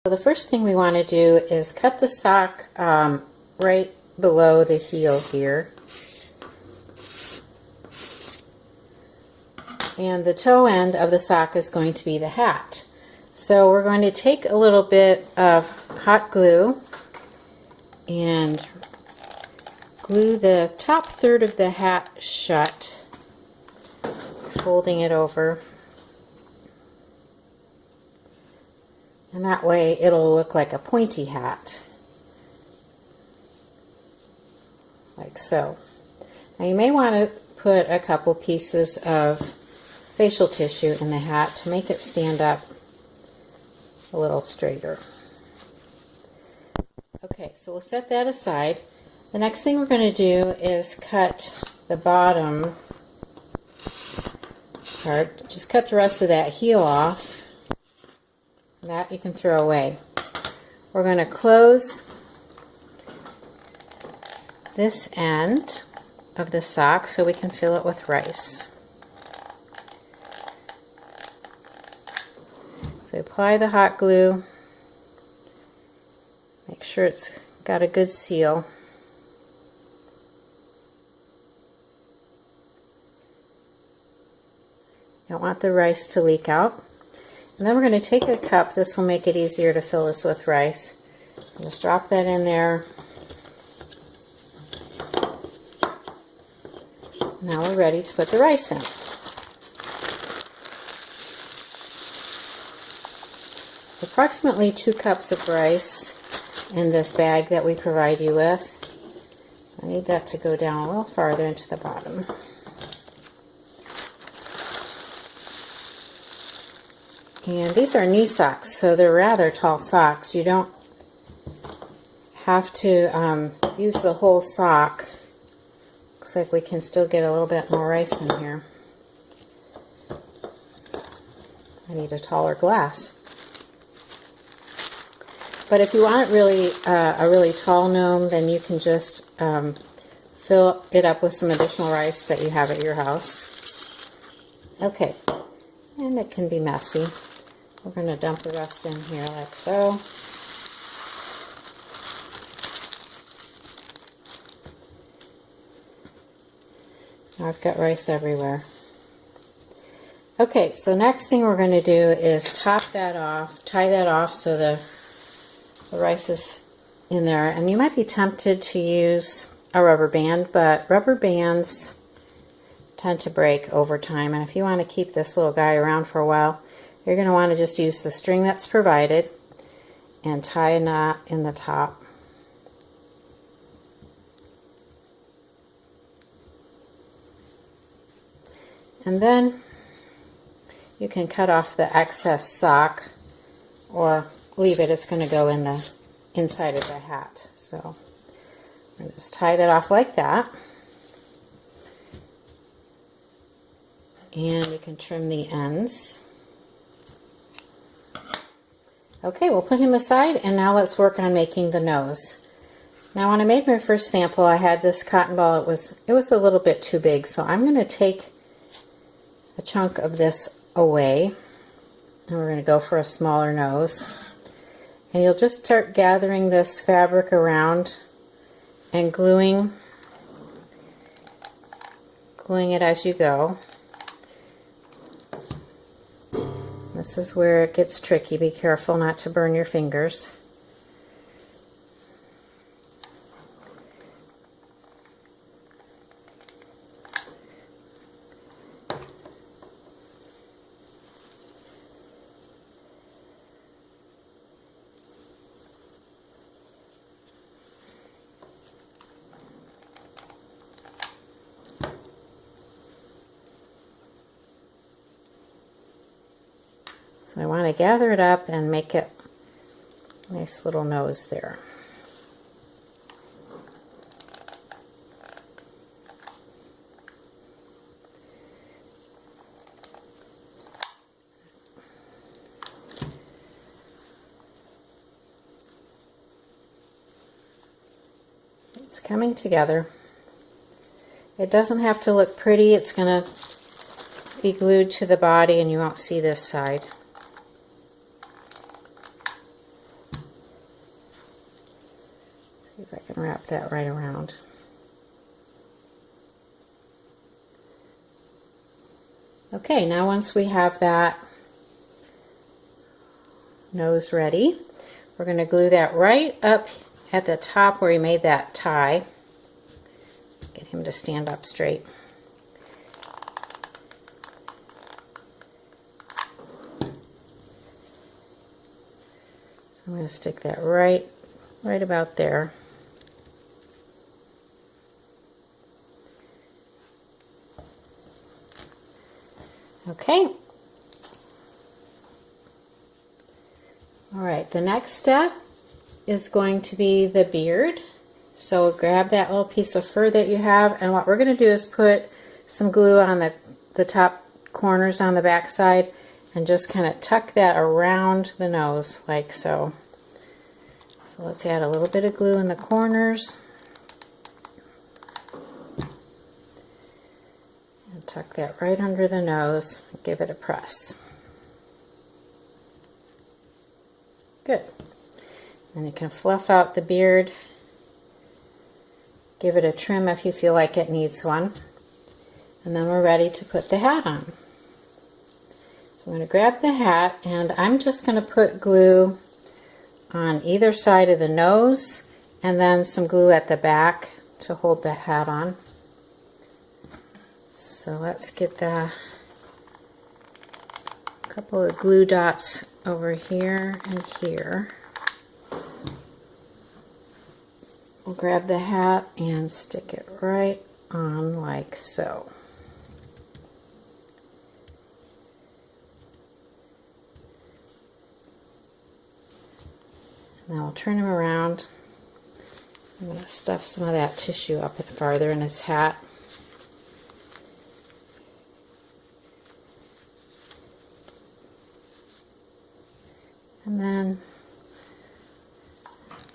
So the first thing we want to do is cut the sock right below the heel here. And the toe end of the sock is going to be the hat. So we're going to take a little bit of hot glue and glue the top third of the hat shut, folding it over. And that way it'll look like a pointy hat, like so. Now you may want to put a couple pieces of facial tissue in the hat to make it stand up a little straighter. Okay, so we'll set that aside. The next thing we're going to do is cut the bottom part. Just cut the rest of that heel off. That you can throw away. We're going to close this end of the sock so we can fill it with rice. So apply the hot glue. Make sure it's got a good seal. You don't want the rice to leak out. And then we're going to take a cup. This will make it easier to fill this with rice. Just drop that in there. Now we're ready to put the rice in. It's approximately 2 cups of rice in this bag that we provide you with. So I need that to go down a little farther into the bottom. And these are knee socks, so they're rather tall socks. You don't have to use the whole sock. Looks like we can still get a little bit more rice in here. I need a taller glass. But if you want really a really tall gnome, then you can just fill it up with some additional rice that you have at your house. Okay, and it can be messy. We're going to dump the rest in here like so. Now I've got rice everywhere. Okay, so next thing we're going to do is top that off, tie that off so the rice is in there. And you might be tempted to use a rubber band, but rubber bands tend to break over time. And if you want to keep this little guy around for a while, you're going to want to just use the string that's provided and tie a knot in the top. And then you can cut off the excess sock or leave it. It's going to go in the inside of the hat. So I'm going to just tie that off like that. And you can trim the ends. Okay, we'll put him aside, and now let's work on making the nose. Now when I made my first sample, I had this cotton ball. It was a little bit too big, so I'm going to take a chunk of this away, and we're going to go for a smaller nose. And you'll just start gathering this fabric around and gluing it as you go. This is where it gets tricky. Be careful not to burn your fingers. So I want to gather it up and make it a nice little nose there. It's coming together. It doesn't have to look pretty. It's going to be glued to the body and you won't see this side. can wrap that right around. Okay, now once we have that nose ready, we're going to glue that right up at the top where we made that tie. Get him to stand up straight. So I'm going to stick that right about there. Okay. All right, the next step is going to be the beard. So grab that little piece of fur that you have, and what we're going to do is put some glue on the top corners on the back side and just kind of tuck that around the nose like so. So let's add a little bit of glue in the corners. And tuck that right under the nose. Give it a press. Good. And you can fluff out the beard. Give it a trim if you feel like it needs one. And then we're ready to put the hat on. So I'm going to grab the hat, and I'm just going to put glue on either side of the nose and then some glue at the back to hold the hat on. So let's get the couple of glue dots over here and here. We'll grab the hat and stick it right on like so. Now I'll turn him around. I'm going to stuff some of that tissue up farther in his hat. And then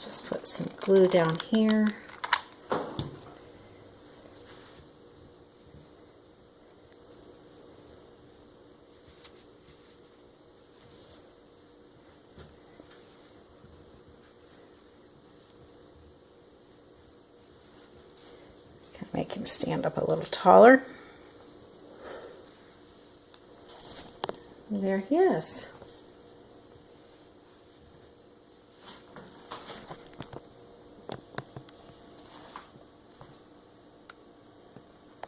just put some glue down here. Make him stand up a little taller. And there he is.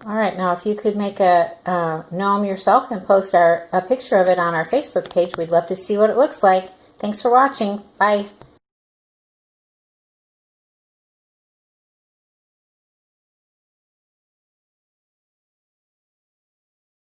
All right, now if you could make a gnome yourself and post a picture of it on our Facebook page, we'd love to see what it looks like. Thanks for watching. Bye.